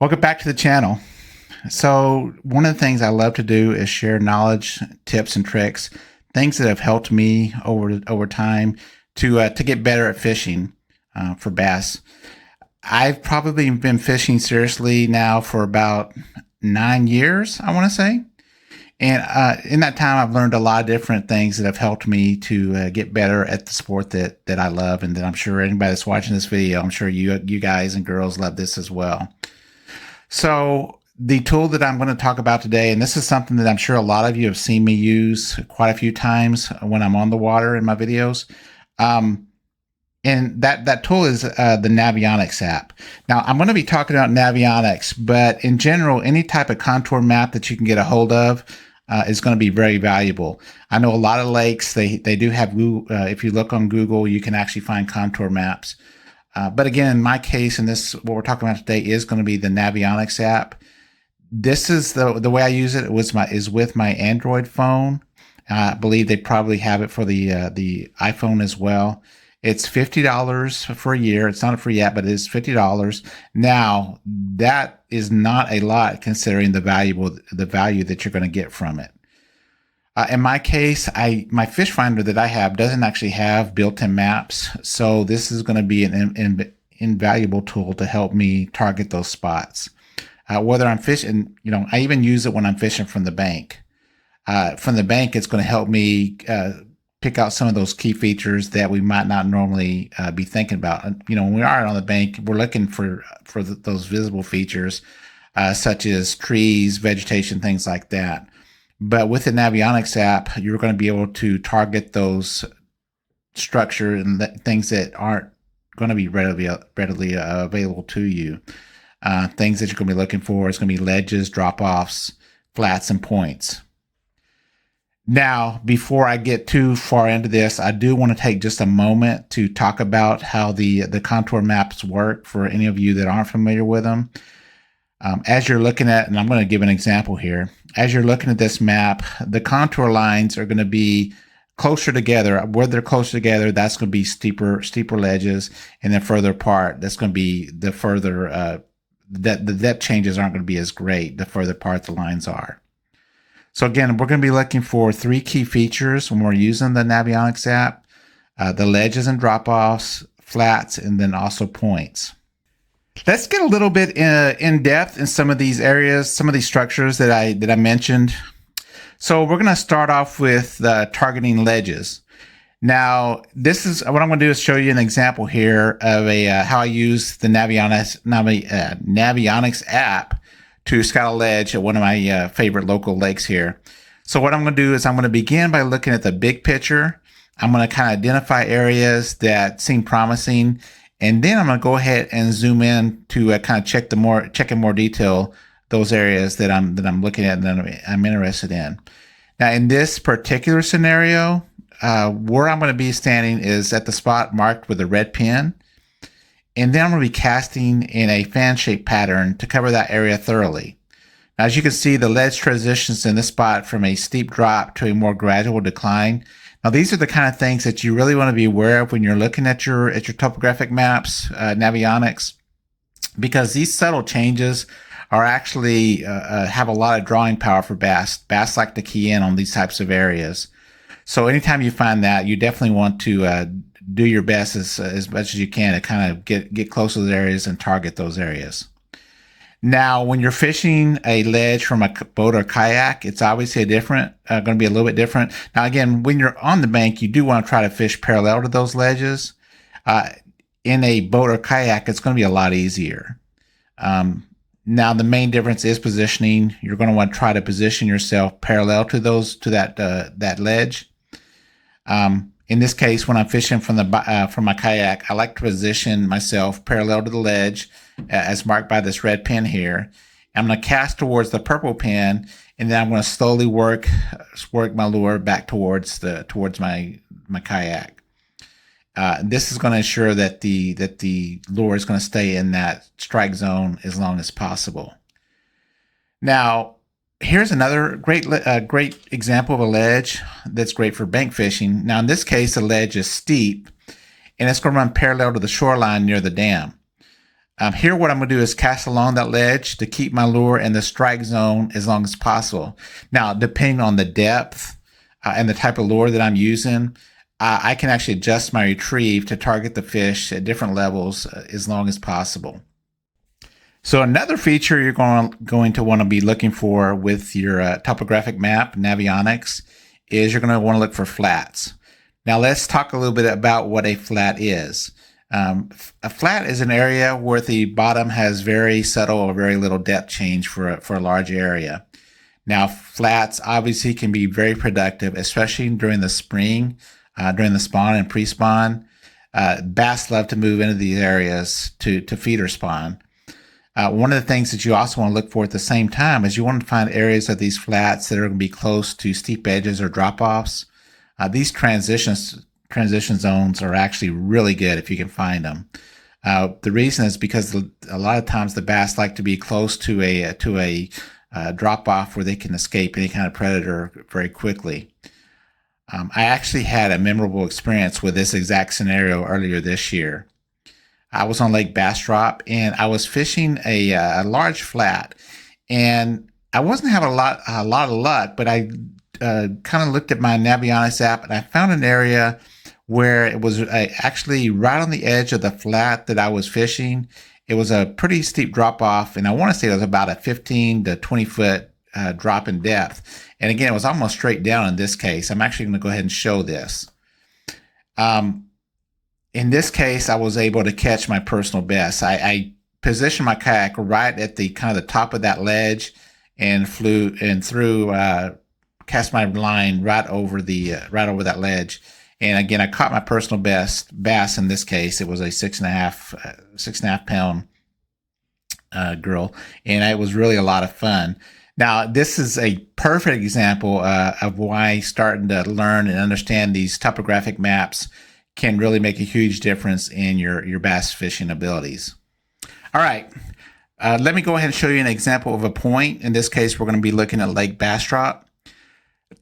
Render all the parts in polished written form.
Welcome back to the channel. So one of the things I love to do is share knowledge, tips, and tricks, things that have helped me over time to get better at fishing for bass. I've probably been fishing seriously now for about 9 years, I want to say. And in that time, I've learned a lot of different things that have helped me to get better at the sport that I love, and that I'm sure anybody that's watching this video, I'm sure you guys and girls love this as well. So the tool that I'm going to talk about today, and this is something that I'm sure a lot of you have seen me use quite a few times when I'm on the water in my videos. And that tool is the Navionics app. Now, I'm going to be talking about Navionics, but in general, any type of contour map that you can get a hold of is going to be very valuable. I know a lot of lakes, they do have Google, if you look on Google, you can actually find contour maps. But again, in my case, and this what we're talking about today is going to be the Navionics app. This is the way I use it is with my Android phone. I believe they probably have it for the iPhone as well. It's $50 for a year. It's not a free app, but it is $50. Now, that is not a lot considering the value that you're going to get from it. In my case, my fish finder that I have doesn't actually have built-in maps, so this is going to be an invaluable tool to help me target those spots. Whether I'm fishing, I even use it when I'm fishing from the bank. From the bank, it's going to help me pick out some of those key features that we might not normally be thinking about. When we are on the bank, we're looking for those visible features, such as trees, vegetation, things like that. But with the Navionics app, you're going to be able to target those structures and things that aren't going to be readily available to you. Things that you're going to be looking for is going to be ledges, drop-offs, flats, and points. Now, before I get too far into this, I do want to take just a moment to talk about how the contour maps work for any of you that aren't familiar with them. As you're looking at, and I'm going to give an example here, as you're looking at this map, the contour lines are going to be closer together. Where they're closer together, that's going to be steeper ledges, and then further apart, that's going to be the further, the depth changes aren't going to be as great the further apart the lines are. So again, we're going to be looking for 3 key features when we're using the Navionics app: the ledges and drop-offs, flats, and then also points. Let's get a little bit in depth in some of these areas, some of these structures that I mentioned. So we're going to start off with targeting ledges. Now, this is what I'm going to do is show you an example here of how I use the Navionics app to scout a ledge at one of my favorite local lakes here. So what I'm going to do is I'm going to begin by looking at the big picture. I'm going to kind of identify areas that seem promising, and then I'm going to go ahead and zoom in to kind of check in more detail those areas that I'm looking at and that I'm interested in. Now, in this particular scenario, where I'm going to be standing is at the spot marked with a red pin, and then I'm going to be casting in a fan-shaped pattern to cover that area thoroughly. Now, as you can see, the ledge transitions in this spot from a steep drop to a more gradual decline. Now, these are the kind of things that you really want to be aware of when you're looking at your topographic maps, Navionics, because these subtle changes are actually have a lot of drawing power for bass. Bass like to key in on these types of areas. So anytime you find that, you definitely want to do your best as much as you can to kind of get close to those areas and target those areas. Now, when you're fishing a ledge from a boat or kayak, it's obviously going to be a little bit different. Now, again, when you're on the bank, you do want to try to fish parallel to those ledges. In a boat or kayak, it's going to be a lot easier. Now, the main difference is positioning. You're going to want to try to position yourself parallel to that ledge. In this case, when I'm fishing from my kayak, I like to position myself parallel to the ledge, as marked by this red pin here. I'm going to cast towards the purple pin, and then I'm going to slowly work my lure back towards my kayak. This is going to ensure that the lure is going to stay in that strike zone as long as possible. Now, here's another great example of a ledge that's great for bank fishing. Now, in this case, the ledge is steep, and it's going to run parallel to the shoreline near the dam. Here, what I'm going to do is cast along that ledge to keep my lure in the strike zone as long as possible. Now, depending on the depth and the type of lure that I'm using, I can actually adjust my retrieve to target the fish at different levels as long as possible. So another feature you're going to want to be looking for with your topographic map, Navionics, is you're going to want to look for flats. Now let's talk a little bit about what a flat is. A flat is an area where the bottom has very subtle or very little depth change for a large area. Now flats obviously can be very productive, especially during the spring, during the spawn and pre-spawn. Bass love to move into these areas to feed or spawn. One of the things that you also want to look for at the same time is you want to find areas of these flats that are going to be close to steep edges or drop-offs. These transition zones are actually really good if you can find them. The reason is because a lot of times the bass like to be close to a drop-off where they can escape any kind of predator very quickly. I actually had a memorable experience with this exact scenario earlier this year. I was on Lake Bastrop and I was fishing a large flat, and I wasn't having a lot of luck, but I kind of looked at my Navionics app and I found an area where it was actually right on the edge of the flat that I was fishing. It was a pretty steep drop off, and I want to say it was about a 15 to 20 foot drop in depth. And again, it was almost straight down in this case. I'm actually going to go ahead and show this. In this case, I was able to catch my personal best. I positioned my kayak right at the kind of the top of that ledge and cast my line right over that ledge. And again, I caught my personal best bass. In this case, it was a 6.5 pound girl, and it was really a lot of fun. Now, this is a perfect example of why starting to learn and understand these topographic maps can really make a huge difference in your bass fishing abilities. All right, let me go ahead and show you an example of a point. In this case, we're going to be looking at Lake Bastrop.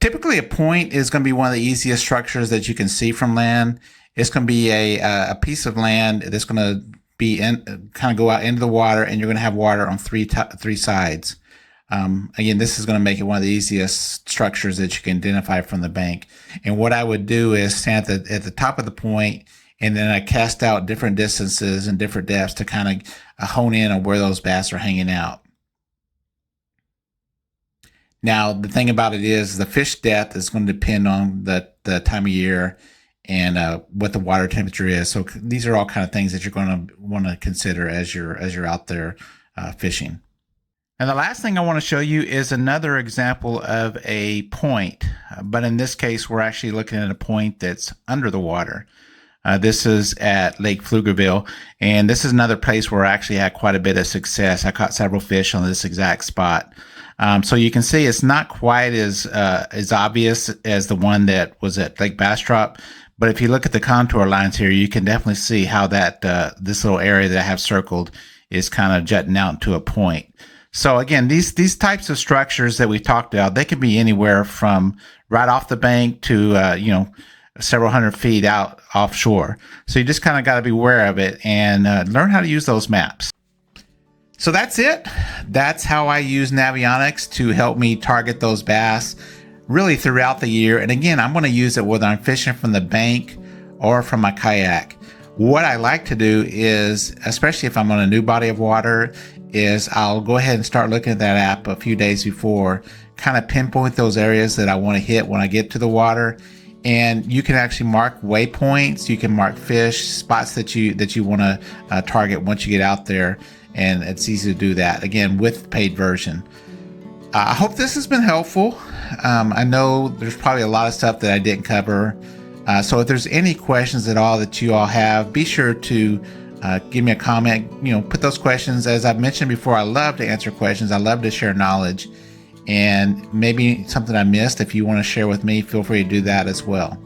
Typically, a point is going to be one of the easiest structures that you can see from land. It's going to be a piece of land that's going to be kind of go out into the water, and you're going to have water on three sides. Again, this is going to make it one of the easiest structures that you can identify from the bank. And what I would do is stand at the top of the point, and then I cast out different distances and different depths to kind of hone in on where those bass are hanging out. Now, the thing about it is the fish depth is going to depend on the time of year and what the water temperature is. So these are all kind of things that you're going to want to consider as you're out there fishing. And the last thing I want to show you is another example of a point, but in this case, we're actually looking at a point that's under the water. This is at Lake Pflugerville, and this is another place where I actually had quite a bit of success. I caught several fish on this exact spot. So you can see it's not quite as obvious as the one that was at Lake Bastrop, but if you look at the contour lines here, you can definitely see how that this little area that I have circled is kind of jutting out into a point. So again, these types of structures that we talked about, they can be anywhere from right off the bank to several hundred feet out offshore. So you just kind of got to be aware of it and learn how to use those maps. So that's it. That's how I use Navionics to help me target those bass really throughout the year. And again, I'm going to use it whether I'm fishing from the bank or from my kayak. What I like to do is, especially if I'm on a new body of water, is I'll go ahead and start looking at that app a few days before, kind of pinpoint those areas that I want to hit when I get to the water. And you can actually mark waypoints. You can mark fish spots that you want to target once you get out there, and it's easy to do that again with the paid version. I hope this has been helpful. I know there's probably a lot of stuff that I didn't cover. So if there's any questions at all that you all have, be sure to give me a comment. Put those questions. As I've mentioned before, I love to answer questions. I love to share knowledge, and maybe something I missed. If you want to share with me, feel free to do that as well.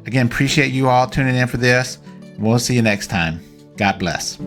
Again, appreciate you all tuning in for this. We'll see you next time. God bless.